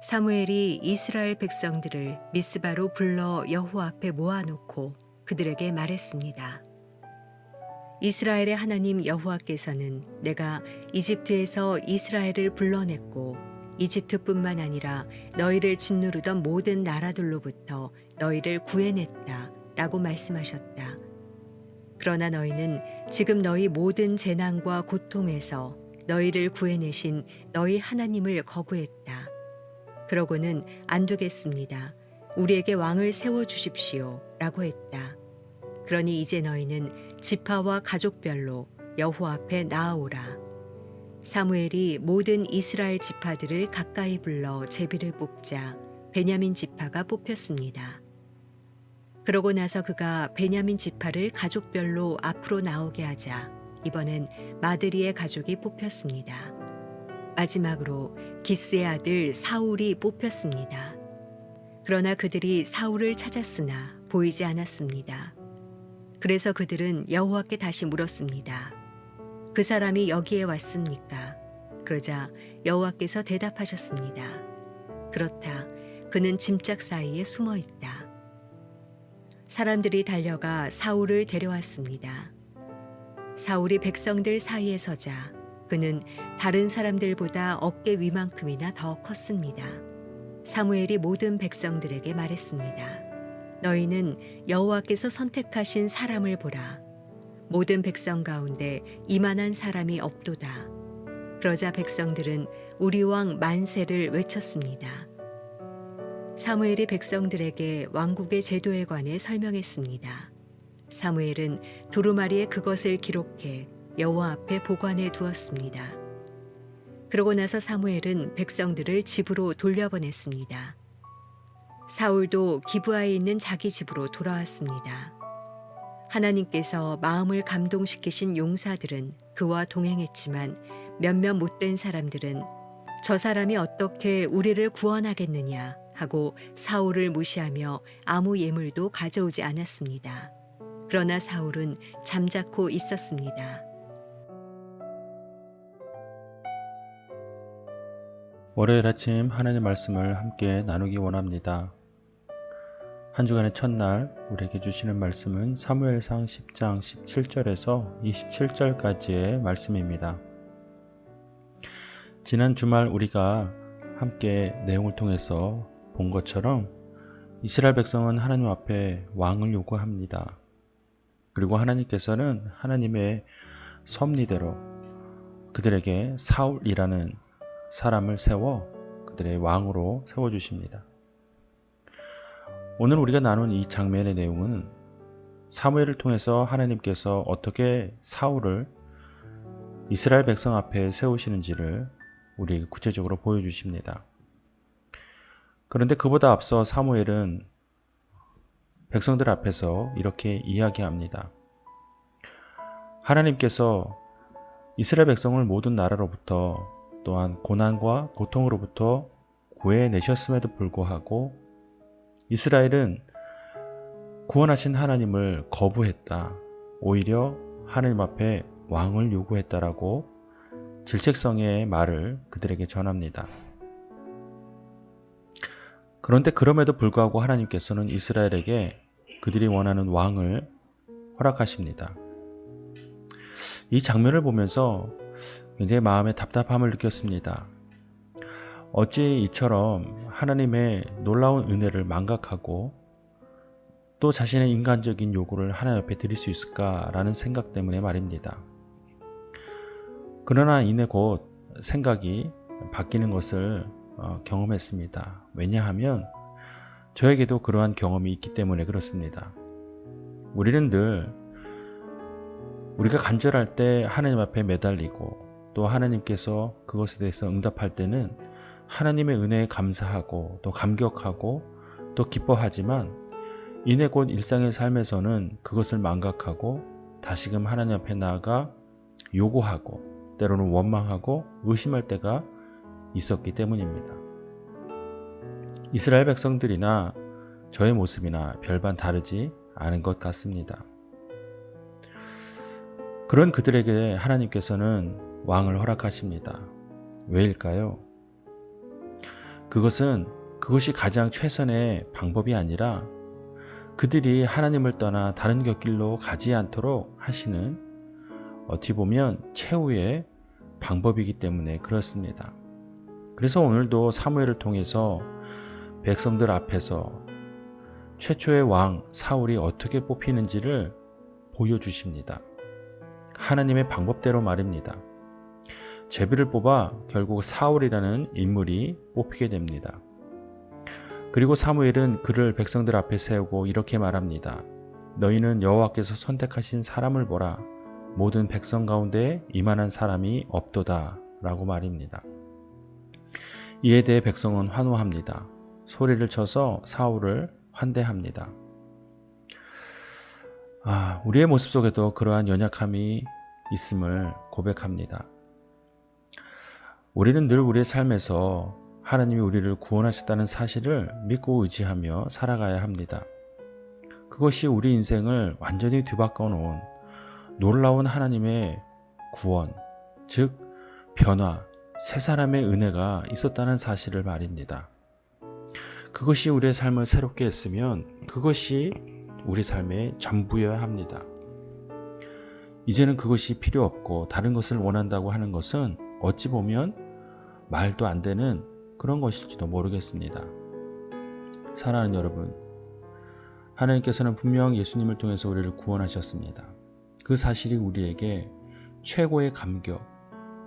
사무엘이 이스라엘 백성들을 미스바로 불러 여호와 앞에 모아놓고 그들에게 말했습니다. 이스라엘의 하나님 여호와께서는 내가 이집트에서 이스라엘을 불러냈고 이집트뿐만 아니라 너희를 짓누르던 모든 나라들로부터 너희를 구해냈다 라고 말씀하셨다. 그러나 너희는 지금 너희 모든 재난과 고통에서 너희를 구해내신 너희 하나님을 거부했다. 그러고는 안 되겠습니다. 우리에게 왕을 세워주십시오 라고 했다. 그러니 이제 너희는 지파와 가족별로 여호와 앞에 나아오라. 사무엘이 모든 이스라엘 지파들을 가까이 불러 제비를 뽑자 베냐민 지파가 뽑혔습니다. 그러고 나서 그가 베냐민 지파를 가족별로 앞으로 나오게 하자 이번엔 마드리의 가족이 뽑혔습니다. 마지막으로 기스의 아들 사울이 뽑혔습니다. 그러나 그들이 사울을 찾았으나 보이지 않았습니다. 그래서 그들은 여호와께 다시 물었습니다. 그 사람이 여기에 왔습니까? 그러자 여호와께서 대답하셨습니다. 그렇다. 그는 짐짝 사이에 숨어 있다. 사람들이 달려가 사울을 데려왔습니다. 사울이 백성들 사이에 서자 그는 다른 사람들보다 어깨 위만큼이나 더 컸습니다. 사무엘이 모든 백성들에게 말했습니다. 너희는 여호와께서 선택하신 사람을 보라. 모든 백성 가운데 이만한 사람이 없도다. 그러자 백성들은 우리 왕 만세를 외쳤습니다. 사무엘이 백성들에게 왕국의 제도에 관해 설명했습니다. 사무엘은 두루마리에 그것을 기록해 여호와 앞에 보관해 두었습니다. 그러고 나서 사무엘은 백성들을 집으로 돌려보냈습니다. 사울도 기브아에 있는 자기 집으로 돌아왔습니다. 하나님께서 마음을 감동시키신 용사들은 그와 동행했지만 몇몇 못된 사람들은 저 사람이 어떻게 우리를 구원하겠느냐 하고 사울을 무시하며 아무 예물도 가져오지 않았습니다. 그러나 사울은 잠자코 있었습니다. 월요일 아침 하나님의 말씀을 함께 나누기 원합니다. 한 주간의 첫날 우리에게 주시는 말씀은 사무엘상 10장 17절에서 27절까지의 말씀입니다. 지난 주말 우리가 함께 내용을 통해서 본 것처럼 이스라엘 백성은 하나님 앞에 왕을 요구합니다. 그리고 하나님께서는 하나님의 섭리대로 그들에게 사울이라는 사람을 세워 그들의 왕으로 세워주십니다. 오늘 우리가 나눈 이 장면의 내용은 사무엘을 통해서 하나님께서 어떻게 사울을 이스라엘 백성 앞에 세우시는지를 우리에게 구체적으로 보여주십니다. 그런데 그보다 앞서 사무엘은 백성들 앞에서 이렇게 이야기합니다. 하나님께서 이스라엘 백성을 모든 나라로부터 또한 고난과 고통으로부터 구해내셨음에도 불구하고 이스라엘은 구원하신 하나님을 거부했다. 오히려 하나님 앞에 왕을 요구했다라고 질책성의 말을 그들에게 전합니다. 그런데 그럼에도 불구하고 하나님께서는 이스라엘에게 그들이 원하는 왕을 허락하십니다. 이 장면을 보면서 굉장히 마음에 답답함을 느꼈습니다. 어찌 이처럼 하나님의 놀라운 은혜를 망각하고 또 자신의 인간적인 요구를 하나님 앞에 드릴 수 있을까라는 생각 때문에 말입니다. 그러나 이내 곧 생각이 바뀌는 것을 경험했습니다. 왜냐하면 저에게도 그러한 경험이 있기 때문에 그렇습니다. 우리는 늘 우리가 간절할 때 하나님 앞에 매달리고 또 하나님께서 그것에 대해서 응답할 때는 하나님의 은혜에 감사하고 또 감격하고 또 기뻐하지만 이내 곧 일상의 삶에서는 그것을 망각하고 다시금 하나님 앞에 나아가 요구하고 때로는 원망하고 의심할 때가 있었기 때문입니다. 이스라엘 백성들이나 저의 모습이나 별반 다르지 않은 것 같습니다. 그런 그들에게 하나님께서는 왕을 허락하십니다. 왜일까요? 그것이 가장 최선의 방법이 아니라 그들이 하나님을 떠나 다른 곁길로 가지 않도록 하시는 어떻게 보면 최후의 방법이기 때문에 그렇습니다. 그래서 오늘도 사무엘을 통해서 백성들 앞에서 최초의 왕 사울이 어떻게 뽑히는지를 보여주십니다. 하나님의 방법대로 말입니다. 제비를 뽑아 결국 사울이라는 인물이 뽑히게 됩니다. 그리고 사무엘은 그를 백성들 앞에 세우고 이렇게 말합니다. 너희는 여호와께서 선택하신 사람을 보라. 모든 백성 가운데 이만한 사람이 없도다 라고 말입니다. 이에 대해 백성은 환호합니다. 소리를 쳐서 사울을 환대합니다. 우리의 모습 속에도 그러한 연약함이 있음을 고백합니다. 우리는 늘 우리의 삶에서 하나님이 우리를 구원하셨다는 사실을 믿고 의지하며 살아가야 합니다. 그것이 우리 인생을 완전히 뒤바꿔 놓은 놀라운 하나님의 구원, 즉 변화, 새 사람의 은혜가 있었다는 사실을 말입니다. 그것이 우리의 삶을 새롭게 했으면 그것이 우리 삶의 전부여야 합니다. 이제는 그것이 필요 없고 다른 것을 원한다고 하는 것은 어찌 보면 말도 안 되는 그런 것일지도 모르겠습니다. 사랑하는 여러분, 하나님께서는 분명 예수님을 통해서 우리를 구원하셨습니다. 그 사실이 우리에게 최고의 감격,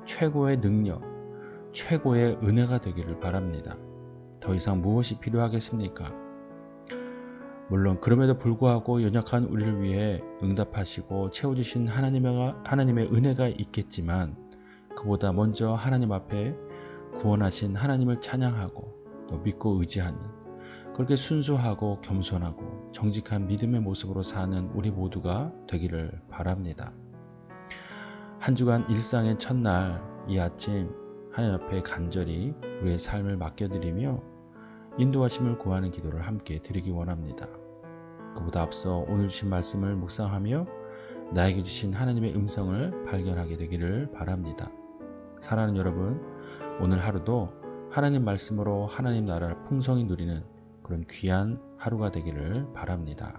최고의 능력, 최고의 은혜가 되기를 바랍니다. 더 이상 무엇이 필요하겠습니까? 물론 그럼에도 불구하고 연약한 우리를 위해 응답하시고 채워주신 하나님의 은혜가 있겠지만 그보다 먼저 하나님 앞에 구원하신 하나님을 찬양하고 또 믿고 의지하는 그렇게 순수하고 겸손하고 정직한 믿음의 모습으로 사는 우리 모두가 되기를 바랍니다. 한 주간 일상의 첫날 이 아침 하나님 앞에 간절히 우리의 삶을 맡겨드리며 인도하심을 구하는 기도를 함께 드리기 원합니다. 그보다 앞서 오늘 주신 말씀을 묵상하며 나에게 주신 하나님의 음성을 발견하게 되기를 바랍니다. 사랑하는 여러분, 오늘 하루도 하나님 말씀으로 하나님 나라를 풍성히 누리는 그런 귀한 하루가 되기를 바랍니다.